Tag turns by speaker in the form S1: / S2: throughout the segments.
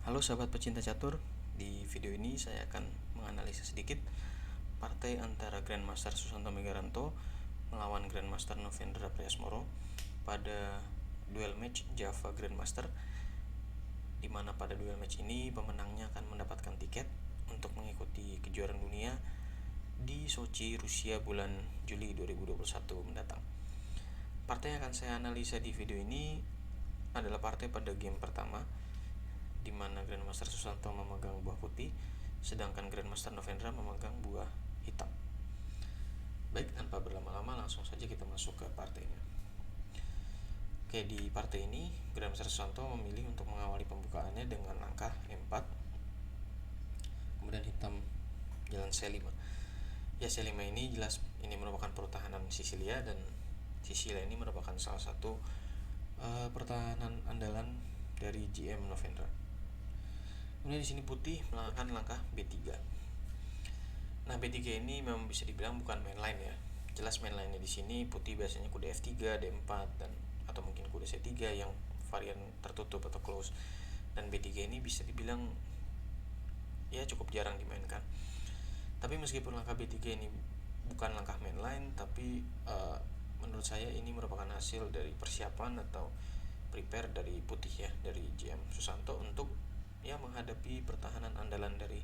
S1: Halo sahabat pecinta catur, di video ini saya akan menganalisis sedikit partai antara Grandmaster Susanto Megaranto melawan Grandmaster Novendra Priasmoro pada duel match Java Grandmaster, di mana pada duel match ini pemenangnya akan mendapatkan tiket untuk mengikuti kejuaraan dunia di Sochi, Rusia bulan Juli 2021 mendatang. Partai yang akan saya analisa di video ini adalah partai pada game pertama, di mana Grandmaster Susanto memegang buah putih, sedangkan Grandmaster Novendra memegang buah hitam. Baik, tanpa berlama-lama langsung saja kita masuk ke partainya. Oke, di partai ini Grandmaster Susanto memilih untuk mengawali pembukaannya dengan langkah E4, kemudian hitam jalan C5. Ya, C5 ini jelas ini merupakan pertahanan Sisilia, dan Sisilia ini merupakan salah satu pertahanan andalan dari GM Novendra. Kemudian di sini putih melakukan langkah B3. Nah, B3 ini memang bisa dibilang bukan mainline ya. Jelas mainline-nya di sini putih biasanya kuda F3, D4 dan atau mungkin kuda C3 yang varian tertutup atau close. Dan B3 ini bisa dibilang ya cukup jarang dimainkan. Tapi meskipun langkah B3 ini bukan langkah mainline, tapi menurut saya ini merupakan hasil dari persiapan atau prepare dari putih ya, dari GM Susanto untuk ya menghadapi pertahanan andalan dari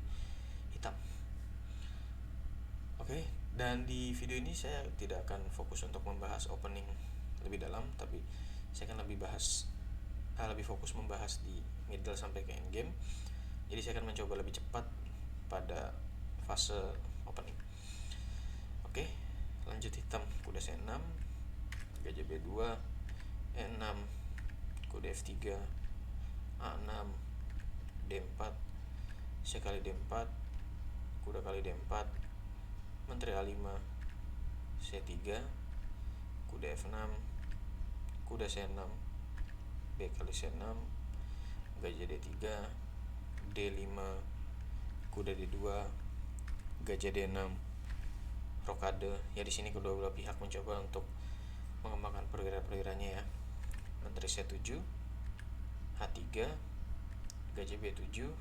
S1: hitam. Oke, dan di video ini saya tidak akan fokus untuk membahas opening lebih dalam, tapi saya akan lebih fokus membahas di middle sampai ke end game. Jadi saya akan mencoba lebih cepat pada fase opening. Oke, lanjut hitam kuda C6, gajah B2, E6, kuda F3, A6, D4, C kali D4, kuda kali D4, menteri A5, C3, kuda F6, kuda C6, B kali C6, gajah D3, D5, kuda D2, gajah D6, rokade. Ya, di sini kedua belah pihak mencoba untuk mengembangkan perwira-perwiranya ya. Menteri C7, H3, gajah B7,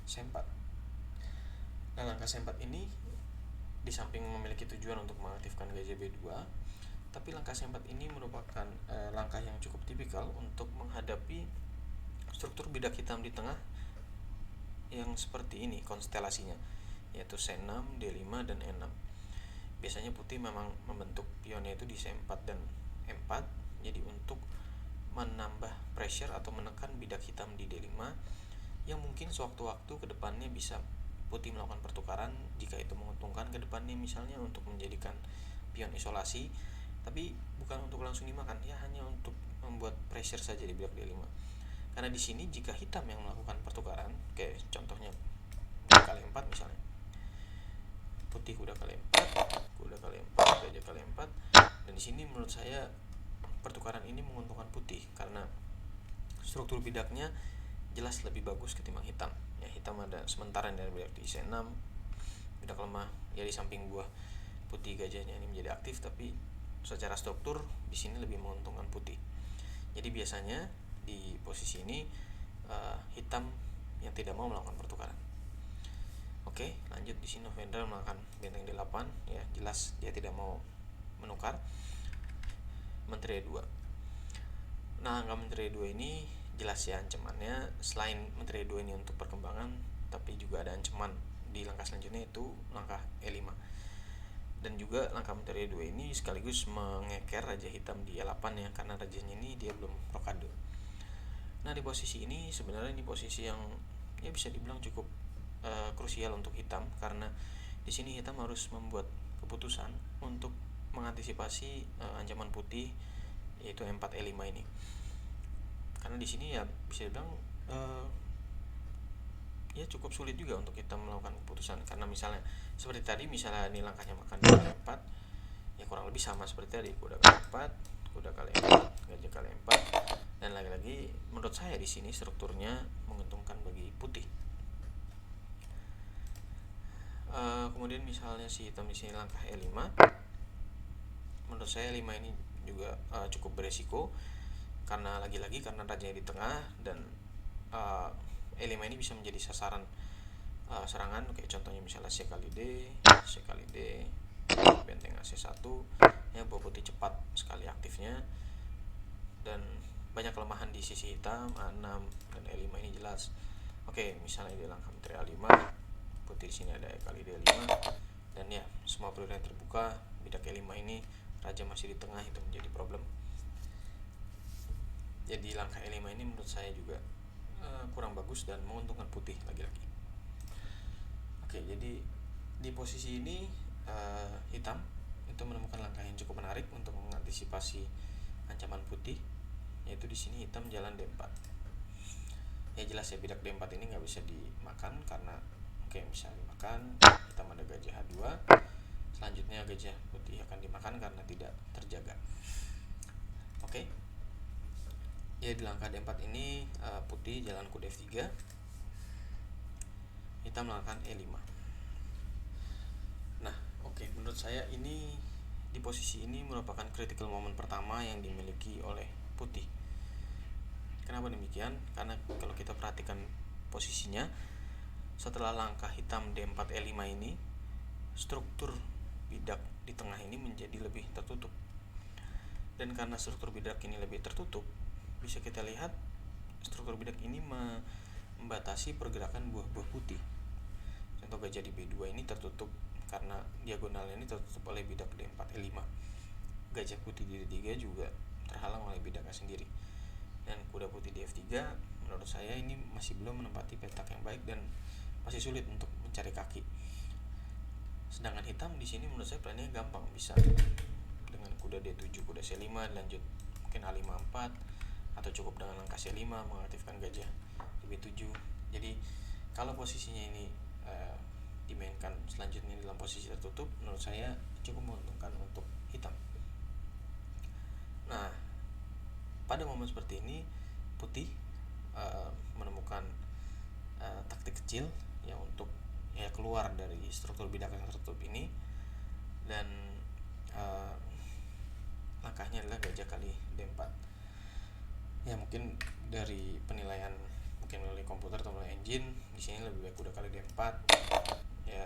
S1: C4. Nah, langkah C4 ini di samping memiliki tujuan untuk mengaktifkan gajah B2, tapi langkah C4 ini merupakan langkah yang cukup tipikal untuk menghadapi struktur bidak hitam di tengah yang seperti ini konstelasinya, yaitu C6, D5, dan E6. Biasanya putih memang membentuk pionnya itu di C4 dan E4, jadi untuk menambah pressure atau menekan bidak hitam di D5 yang mungkin sewaktu-waktu ke depannya bisa putih melakukan pertukaran jika itu menguntungkan ke depannya, misalnya untuk menjadikan pion isolasi, tapi bukan untuk langsung dimakan ya, hanya untuk membuat pressure saja di bidak D5. Karena di sini jika hitam yang melakukan pertukaran, kayak contohnya kuda kali 4 misalnya, putih kuda kali 4, gajah kali 4, dan di sini menurut saya pertukaran ini menguntungkan putih karena struktur bidaknya jelas lebih bagus ketimbang hitam. Ya, hitam ada sementara dari bidak di C6, bidak lemah ya, di samping buah putih gajahnya ini menjadi aktif, tapi secara struktur di sini lebih menguntungkan putih. Jadi biasanya di posisi ini hitam yang tidak mau melakukan pertukaran. Oke, lanjut di sini Novendra melakukan benteng D8 ya, jelas dia tidak mau menukar. Menteri E2. Nah, angka menteri E2 ini jelas ya ancamannya, selain menteri E2 ini untuk perkembangan, tapi juga ada ancaman di langkah selanjutnya, itu langkah E5. Dan juga langkah menteri E2 ini sekaligus mengeker raja hitam di E8 ya, karena rajanya ini dia belum rokade. Nah, di posisi ini sebenarnya ini posisi yang ya bisa dibilang cukup krusial untuk hitam, karena di sini hitam harus membuat keputusan untuk mengantisipasi ancaman putih, yaitu E4 E5 ini. Karena di sini ya bisa dibilang ya cukup sulit juga untuk kita melakukan keputusan, karena misalnya seperti tadi, misalnya ini langkahnya makan di E4 ya, kurang lebih sama seperti tadi, kuda kali 4, kuda kali 4, gajah kali 4, dan lagi-lagi menurut saya di sini strukturnya menguntungkan bagi putih. Kemudian misalnya si hitam di sini langkah E5, menurut saya 5 ini juga cukup beresiko, karena lagi-lagi karena rajanya di tengah dan E5 ini bisa menjadi sasaran serangan, kayak contohnya misalnya C kali D, benteng AC1 ya. Buah putih cepat sekali aktifnya dan banyak kelemahan di sisi hitam A6 dan E5 ini jelas. Oke, misalnya di langkah menteri A5, putih di sini ada E kali D5 dan ya semua pelurunya terbuka. Bidak E5 ini raja masih di tengah, itu menjadi problem. Jadi langkah E5 ini menurut saya juga kurang bagus dan menguntungkan putih lagi-lagi. Oke, jadi di posisi ini hitam itu menemukan langkah yang cukup menarik untuk mengantisipasi ancaman putih, yaitu di sini hitam jalan D4. Ya jelas ya, bidak D4 ini nggak bisa dimakan karena misalnya dimakan, hitam ada gajah H2, selanjutnya gajah putih akan dimakan karena tidak terjaga. Oke. Ya di langkah D4 ini putih jalan kuda F3, hitam melakukan E5. Nah, menurut saya ini di posisi ini merupakan critical moment pertama yang dimiliki oleh putih. Kenapa demikian? Karena kalau kita perhatikan posisinya, setelah langkah hitam D4 E5 ini, struktur bidak di tengah ini menjadi lebih tertutup. Dan karena struktur bidak ini lebih tertutup, bisa kita lihat struktur bidak ini membatasi pergerakan buah-buah putih. Contoh gajah di B2 ini tertutup karena diagonalnya ini tertutup oleh bidak D4 E5. Gajah putih di D3 juga terhalang oleh bidaknya sendiri. Dan kuda putih di F3 menurut saya ini masih belum menempati petak yang baik dan masih sulit untuk mencari kaki. Sedangkan hitam di sini menurut saya plannya gampang, bisa dengan kuda D7, kuda C5 lanjut mungkin A5-4, atau cukup dengan langkah C5 mengaktifkan gajah di B7. Jadi kalau posisinya ini dimainkan selanjutnya dalam posisi tertutup, menurut saya cukup menguntungkan untuk hitam. Nah, pada momen seperti ini putih menemukan taktik kecil ya untuk keluar dari struktur bidak yang tertutup ini, dan langkahnya adalah gajah kali D4. Ya mungkin dari penilaian melalui komputer atau melalui engine, di sini lebih baik kuda kali D4 ya,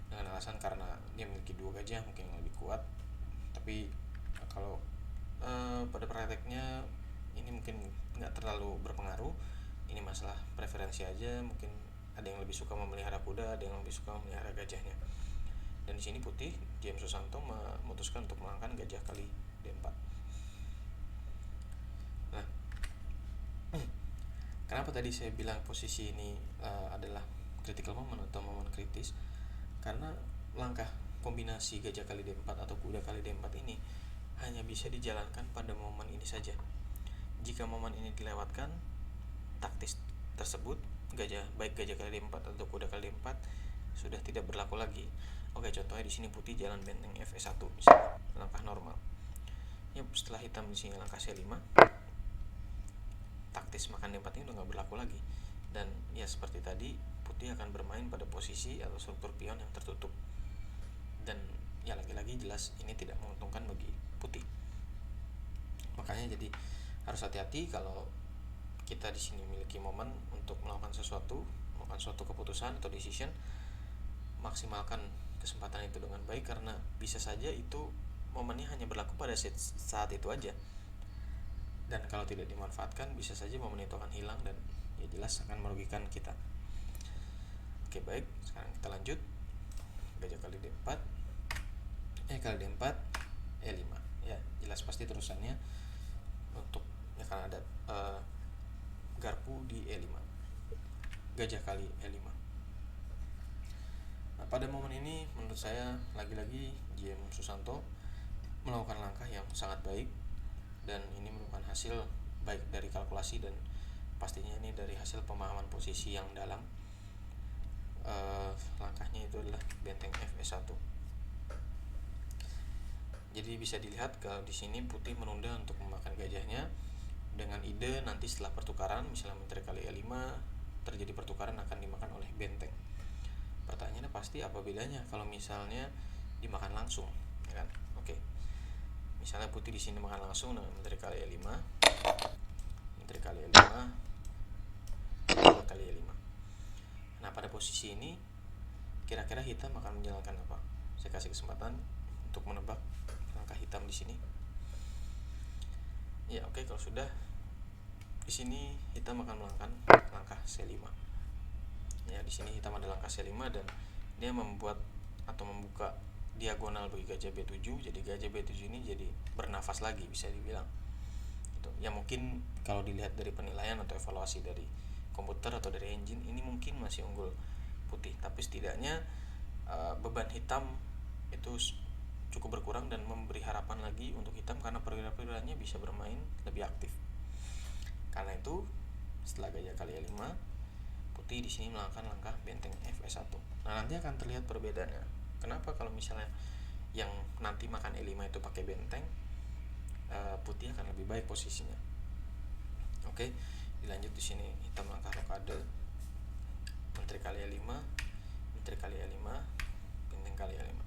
S1: dengan alasan karena dia memiliki dua gajah mungkin yang lebih kuat. Tapi kalau pada prakteknya ini mungkin nggak terlalu berpengaruh. Ini masalah preferensi aja, mungkin ada yang lebih suka memelihara kuda, ada yang lebih suka memelihara gajahnya. Dan di sini putih, James Susanto memutuskan untuk mengangkat gajah kali D4. Nah, kenapa tadi saya bilang posisi ini adalah critical moment atau momen kritis? Karena langkah kombinasi gajah kali D4 atau kuda kali D4 ini hanya bisa dijalankan pada momen ini saja. Jika momen ini dilewatkan, taktis tersebut baik gajah kali D4 atau kuda kali D4 sudah tidak berlaku lagi. Oke, contohnya di sini putih jalan benteng F1 misalnya, langkah normal. Ya setelah hitam di sini langkah C5, taktis makan D4 ini udah nggak berlaku lagi. Dan ya seperti tadi, putih akan bermain pada posisi atau struktur pion yang tertutup. Dan ya lagi-lagi jelas ini tidak menguntungkan bagi putih. Makanya jadi harus hati-hati kalau kita di sini memiliki momen untuk melakukan suatu keputusan atau decision. Maksimalkan kesempatan itu dengan baik, karena bisa saja itu momennya hanya berlaku pada saat itu aja. Dan kalau tidak dimanfaatkan, bisa saja momen itu akan hilang dan ya jelas akan merugikan kita. Oke, baik, sekarang kita lanjut. Gajah kali D4, kali D4, E5. Ya, jelas pasti terusannya untuk karena ada garpu di E5. Gajah kali E5. Nah, pada momen ini menurut saya lagi-lagi James Susanto melakukan langkah yang sangat baik, dan ini merupakan hasil baik dari kalkulasi dan pastinya ini dari hasil pemahaman posisi yang dalam. Langkahnya itu adalah benteng F1. Jadi bisa dilihat kalau di sini putih menunda untuk memakan gajahnya dengan ide nanti setelah pertukaran, misalnya menteri kali E5 terjadi pertukaran akan dimakan oleh benteng. Pertanyaannya pasti apa bedanya kalau misalnya dimakan langsung, ya kan? Oke. Misalnya putih di sini makan langsung dengan menteri kali E5, menteri kali E5, kali E5. posisi ini kira-kira hitam akan menjalankan apa? Saya kasih kesempatan untuk menebak langkah hitam di sini. Ya, oke, kalau sudah, di sini hitam akan melakukan langkah C5. Ya, di sini hitam ada langkah C5 dan dia membuat atau membuka diagonal bagi gajah B7. Jadi gajah B7 ini jadi bernafas lagi, bisa dibilang. Gitu. Ya mungkin kalau dilihat dari penilaian atau evaluasi dari komputer atau dari engine, ini mungkin masih unggul putih, tapi setidaknya beban hitam itu cukup berkurang dan memberi harapan lagi untuk hitam karena perwira-perwiranya bisa bermain lebih aktif. Karena itu setelah gajah kali E5, putih di sini melakukan langkah benteng F1. Nah, nanti akan terlihat perbedaannya. Kenapa kalau misalnya yang nanti makan E5 itu pakai benteng, putih akan lebih baik posisinya. Oke, dilanjut di sini hitam langkah rokade, menteri kali E5, menteri kali E5, benteng kali E5.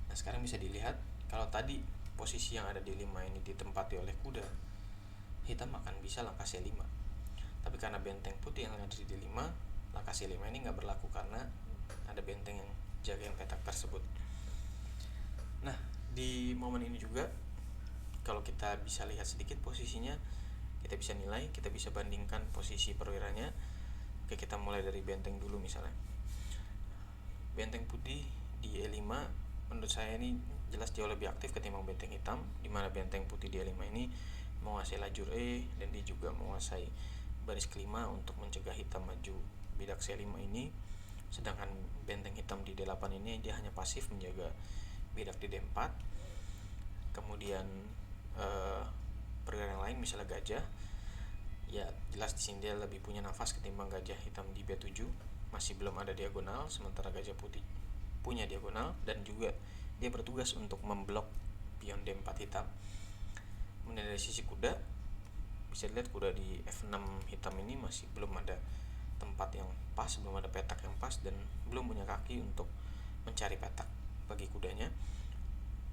S1: Nah, sekarang bisa dilihat kalau tadi posisi yang ada di 5 ini ditempati oleh kuda, hitam akan bisa langkah C5. Tapi karena benteng putih yang ada di 5, langkah C5 ini nggak berlaku karena ada benteng yang jagain petak tersebut. Nah, di momen ini juga kalau kita bisa lihat sedikit posisinya, kita bisa nilai, kita bisa bandingkan posisi perwiranya. Oke, kita mulai dari benteng dulu misalnya. Benteng putih di E5 menurut saya ini jelas jauh lebih aktif ketimbang benteng hitam, di mana benteng putih di E5 ini menguasai lajur E dan dia juga menguasai baris kelima untuk mencegah hitam maju bidak C5 ini. Sedangkan benteng hitam di D8 ini dia hanya pasif menjaga bidak di D4. Kemudian perwira yang lain misalnya gajah, ya jelas di sini dia lebih punya nafas ketimbang gajah hitam di B7, masih belum ada diagonal, sementara gajah putih punya diagonal dan juga dia bertugas untuk memblok pion D4 hitam. Kemudian dari sisi kuda, bisa dilihat kuda di F6 hitam ini masih belum ada tempat yang pas, belum ada petak yang pas dan belum punya kaki untuk mencari petak bagi kudanya.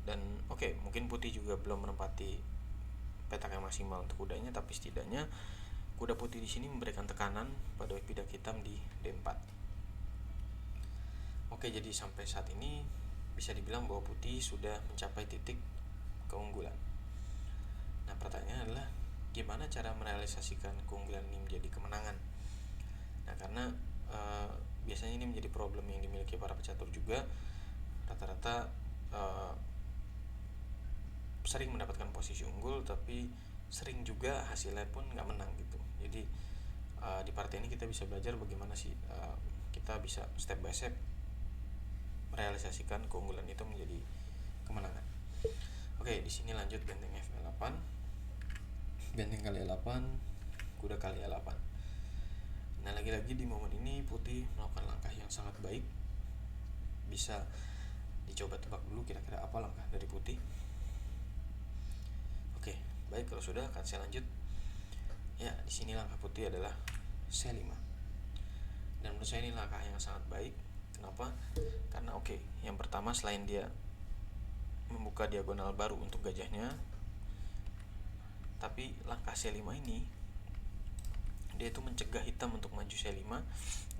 S1: Dan oke, mungkin putih juga belum menempati petak yang maksimal untuk kudanya, tapi setidaknya kuda putih di sini memberikan tekanan pada bidak hitam di D4. Oke, jadi sampai saat ini bisa dibilang bahwa putih sudah mencapai titik keunggulan. Nah, pertanyaannya adalah gimana cara merealisasikan keunggulan ini menjadi kemenangan? Nah, karena biasanya ini menjadi problem yang dimiliki para pecatur juga. Rata-rata sering mendapatkan posisi unggul, tapi sering juga hasilnya pun nggak menang gitu. Jadi di part ini kita bisa belajar bagaimana sih kita bisa step by step merealisasikan keunggulan itu menjadi kemenangan. Oke, di sini lanjut benteng F8, benteng kali E8, kuda kali E8. Nah, lagi-lagi di momen ini putih melakukan langkah yang sangat baik. Bisa dicoba tebak dulu kira-kira apa langkah dari putih. Oke, baik, kalau sudah akan saya lanjut. Ya, di sini langkah putih adalah C5. Dan menurut saya ini langkah yang sangat baik. Kenapa? Karena yang pertama selain dia membuka diagonal baru untuk gajahnya, tapi langkah C5 ini dia itu mencegah hitam untuk maju C5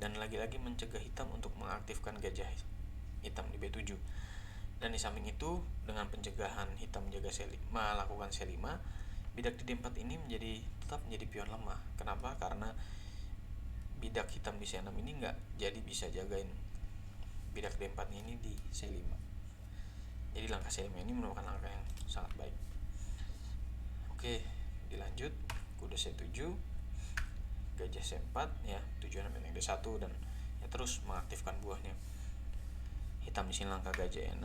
S1: dan lagi-lagi mencegah hitam untuk mengaktifkan gajah hitam di B7. Dan di samping itu dengan pencegahan hitam menjaga melakukan C5, bidak di D4 ini tetap menjadi pion lemah. Kenapa? Karena bidak hitam di C6 ini nggak jadi bisa jagain bidak D4 ini di C5. Jadi langkah C5 ini merupakan langkah yang sangat baik. Oke, dilanjut kuda C7, gajah C4, ya tujuan benteng D1 dan ya terus mengaktifkan buahnya. Hitam di sini langkah gajah E6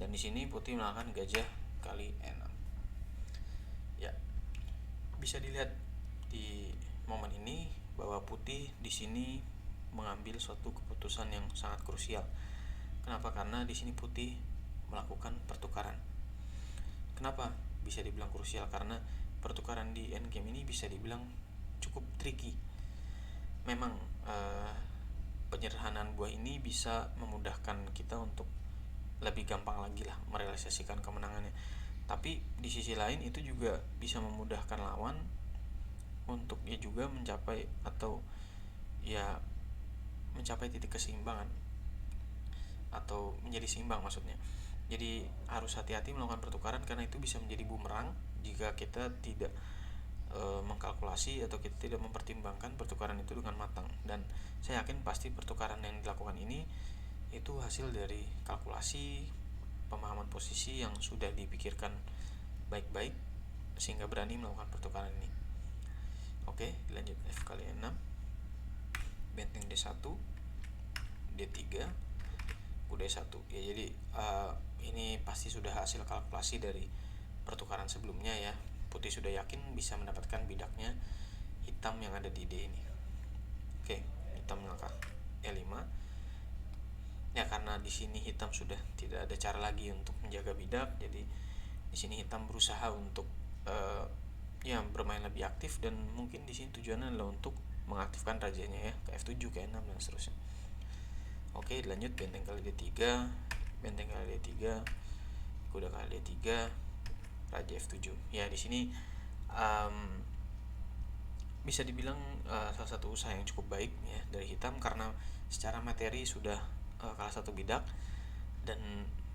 S1: dan di sini putih melakukan gajah kali E6. Ya, bisa dilihat di momen ini bahwa putih di sini mengambil suatu keputusan yang sangat krusial. Kenapa? Karena di sini putih melakukan pertukaran. Kenapa bisa dibilang krusial? Karena pertukaran di endgame ini bisa dibilang cukup tricky. Memang penyederhanaan buah ini bisa memudahkan kita untuk lebih gampang lagi lah merealisasikan kemenangannya. Tapi di sisi lain itu juga bisa memudahkan lawan untuk dia juga mencapai atau ya mencapai titik keseimbangan atau menjadi seimbang maksudnya. Jadi harus hati-hati melakukan pertukaran karena itu bisa menjadi bumerang jika kita tidak mengkalkulasi atau kita tidak mempertimbangkan pertukaran itu dengan matang. Dan saya yakin pasti pertukaran yang dilakukan ini itu hasil dari kalkulasi, pemahaman posisi yang sudah dipikirkan baik-baik sehingga berani melakukan pertukaran ini. Oke, lanjut. F kali 6, benteng D1, D3, kuda E1. Ya, jadi ini pasti sudah hasil kalkulasi dari pertukaran sebelumnya ya. Putih sudah yakin bisa mendapatkan bidaknya hitam yang ada di D ini. Oke, hitam langkah E5. Ya, karena di sini hitam sudah tidak ada cara lagi untuk menjaga bidak, jadi di sini hitam berusaha untuk ya bermain lebih aktif, dan mungkin di sini tujuannya adalah untuk mengaktifkan rajanya ya ke F7, ke E6 dan seterusnya. Oke, lanjut. Benteng kali D3, benteng kali D3, kuda kali D3, raja F7. Ya, di sini bisa dibilang salah satu usaha yang cukup baik ya dari hitam, karena secara materi sudah kalah satu bidak, dan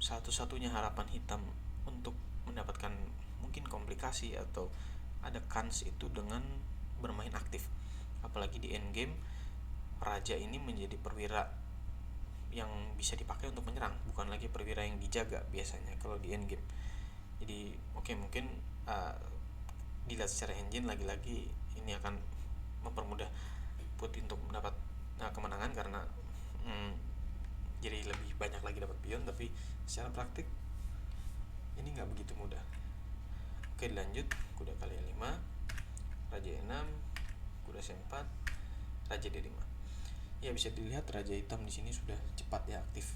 S1: satu-satunya harapan hitam untuk mendapatkan mungkin komplikasi atau ada kans itu dengan bermain aktif. Apalagi di endgame, raja ini menjadi perwira yang bisa dipakai untuk menyerang, bukan lagi perwira yang dijaga biasanya kalau di endgame. Jadi mungkin dilihat secara engine, lagi-lagi ini akan mempermudah Putih untuk mendapat kemenangan karena jadi lebih banyak lagi dapat pion, tapi secara praktik ini nggak begitu mudah. Oke, lanjut. Kuda kali 5, raja E6, kuda C4, raja D5. Ya, bisa dilihat raja hitam di sini sudah cepat ya aktif.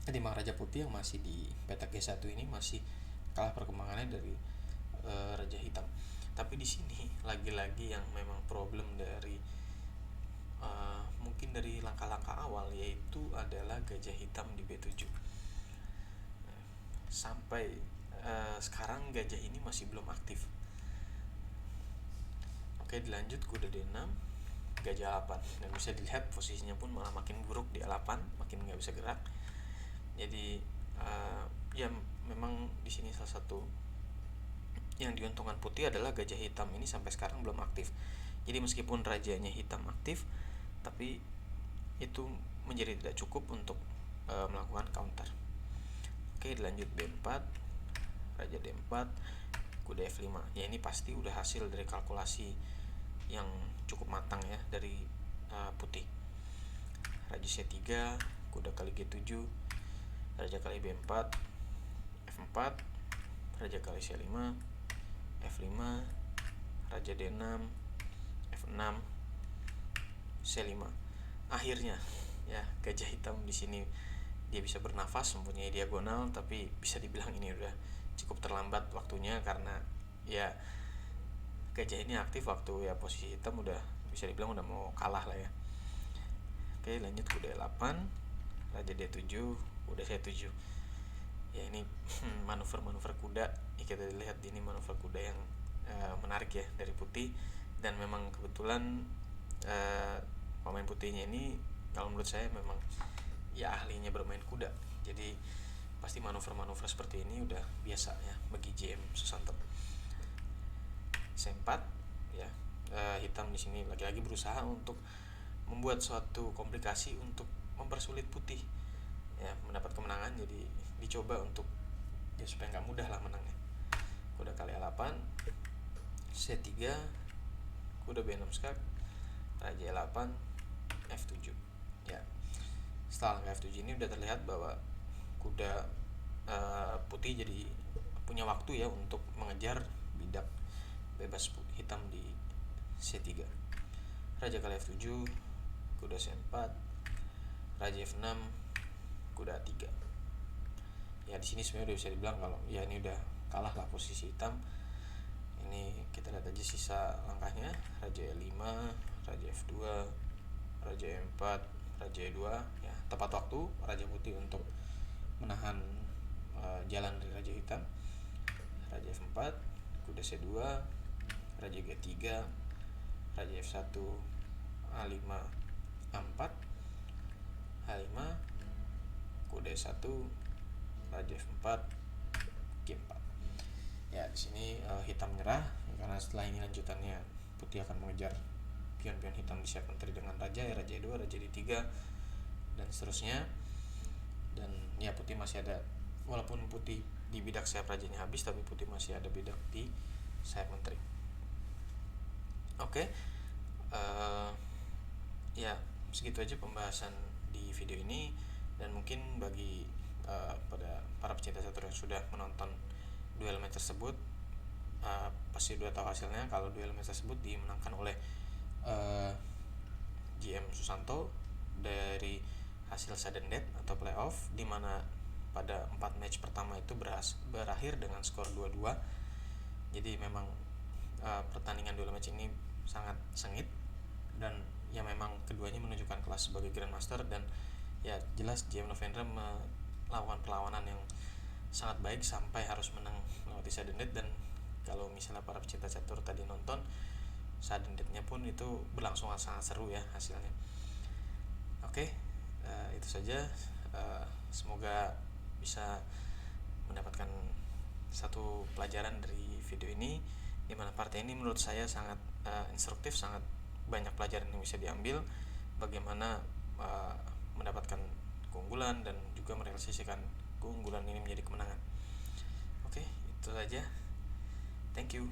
S1: Ketimbang raja putih yang masih di petak G1 ini masih kalah perkembangannya dari raja hitam. Tapi di sini lagi-lagi yang memang problem dari mungkin dari langkah-langkah awal, yaitu adalah gajah hitam di B7. Sampai sekarang gajah ini masih belum aktif. Oke, dilanjut. Kuda D6, gajah A8, dan bisa dilihat posisinya pun malah makin buruk di A8, makin nggak bisa gerak. Jadi ya memang di sini salah satu yang diuntungkan Putih adalah gajah hitam ini sampai sekarang belum aktif. Jadi meskipun rajanya hitam aktif, tapi itu menjadi tidak cukup untuk melakukan counter. Oke, dilanjut B4, raja D4, kuda F5. Ya, ini pasti udah hasil dari kalkulasi yang cukup matang ya dari Putih. Raja C3, kuda kali G7, raja kali B4, F4, raja kali C5, F5, raja D6, F6, C5. Akhirnya ya gajah hitam di sini dia bisa bernafas, mempunyai diagonal, tapi bisa dibilang ini udah cukup terlambat waktunya karena ya gajah ini aktif waktu ya posisi hitam udah bisa dibilang udah mau kalah lah ya. Oke, lanjut. Kuda E8, raja D7, kuda C7. Ya, ini manuver-manuver kuda ya, kita lihat ini manuver kuda yang menarik ya dari Putih, dan memang kebetulan pemain Putihnya ini kalau menurut saya memang ya ahlinya bermain kuda, jadi pasti manuver-manuver seperti ini udah biasa ya bagi JM Susanto. C4 ya, hitam di sini lagi-lagi berusaha untuk membuat suatu komplikasi untuk mempersulit Putih ya mendapat kemenangan, jadi dicoba untuk ya supaya nggak mudah lah menangnya. Kuda kali A8, C3, kuda B6 skak, raja E8, F7. Ya, setelah langkah F7 ini udah terlihat bahwa kuda Putih jadi punya waktu ya untuk mengejar bidak bebas hitam di C3. Raja kali F7, kuda C4, raja F6, kuda A3. Ya, di sini sebenarnya udah bisa dibilang kalau ya ini udah kalah lah posisi hitam. Ini kita lihat aja sisa langkahnya. Raja E5, raja F2, raja E4, raja E2. Ya, tepat waktu raja putih untuk menahan jalan dari raja hitam. Raja F4, kuda C2, raja G3, raja F1, A5, A4, H5, kuda E1, raja F4, G4. Ya, di sini hitam nyerah karena setelah ini lanjutannya putih akan mengejar pion-pion hitam di siap menteri dengan raja E2, raja D3 dan seterusnya. Dan ya putih masih ada, walaupun putih di bidak sayap rajanya habis, tapi putih masih ada bidak di sayap menteri. Oke. Ya segitu aja pembahasan di video ini, dan mungkin bagi pada para pecinta catur yang sudah menonton duel match tersebut, pasti udah tahu hasilnya kalau duel match tersebut dimenangkan oleh GM Susanto dari hasil sudden death atau playoff, dimana pada 4 match pertama itu berakhir dengan skor 2-2. Jadi memang pertandingan duel match ini sangat sengit, dan ya memang keduanya menunjukkan kelas sebagai Grandmaster, dan ya jelas GM Novendra melakukan perlawanan yang sangat baik sampai harus menang melewati sudden death. Dan kalau misalnya para pecinta catur tadi nonton, sudden death-nya pun itu berlangsung sangat seru ya hasilnya. Oke, itu saja. Semoga bisa mendapatkan satu pelajaran dari video ini, dimana partai ini menurut saya sangat instruktif, sangat banyak pelajaran yang bisa diambil, bagaimana mendapatkan keunggulan dan juga merealisasikan keunggulan ini menjadi kemenangan. Oke, itu saja. Thank you.